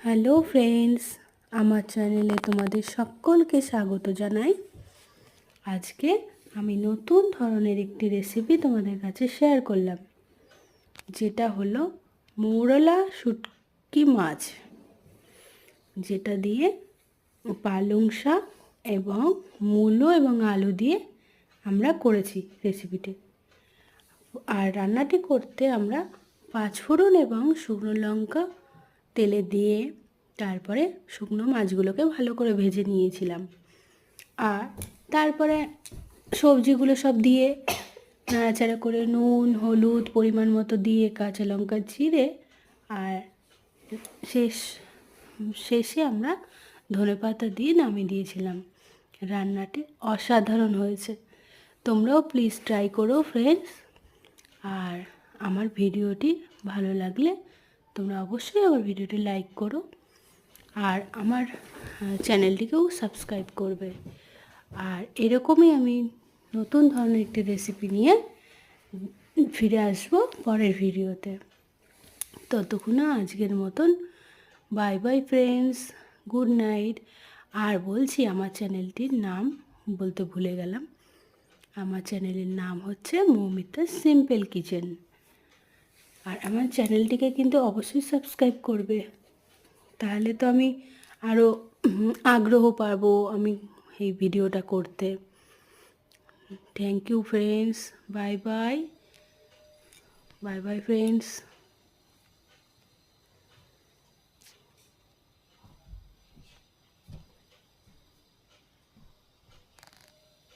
Hello friends, আমার চ্যানেলে তোমাদের সকলকে স্বাগত জানাই। আজকে আমি নতুন ধরনের একটি রেসিপি তোমাদের কাছে শেয়ার করলাম, যেটা হলো মৌরলা শুটকি মাছ, যেটা দিয়ে পালং শাক এবং মূলো এবং আলু দিয়ে আমরা করেছি রেসিপিটি। আর রান্নাটি করতে আমরা পাঁচফোড়ন এবং শুকনো লঙ্কা তেলে দিয়ে তারপরে শুকনো মাছগুলোকে ভালো করে ভেজে নিয়েছিলাম। আর তারপরে সবজিগুলো সব দিয়ে নাড়াচাড়া করে নুন হলুদ পরিমাণ মতো দিয়ে কাঁচা লঙ্কা চিড়ে আর শেষে আমরা ধনেপাতা দিয়ে নামিয়ে দিয়েছিলাম। রান্নাটি অসাধারণ হয়েছে। তোমরাও প্লিজ ট্রাই করো ফ্রেন্ডস। আর আমার ভিডিওটি ভালো লাগলে তোমরা অবশ্যই আমার ভিডিওটি লাইক করো আর আমার চ্যানেলটিকেও সাবস্ক্রাইব করবে। আর এরকমই আমি নতুন ধরনের একটি রেসিপি নিয়ে ফিরে আসবো পরের ভিডিওতে। ততক্ষণে আজকের মতন bye bye friends, good night. আর বলছি, আমার চ্যানেলটির নাম বলতে ভুলে গেলাম, আমার চ্যানেলের নাম হচ্ছে মৌমিতা সিম্পল কিচেন। আর আমার চ্যানেলটিকে কিন্তু অবশ্যই সাবস্ক্রাইব করবে, তাহলে তো আমি আরও আগ্রহ পাবো আমি এই ভিডিওটা করতে। Thank you friends, bye bye, bye bye friends.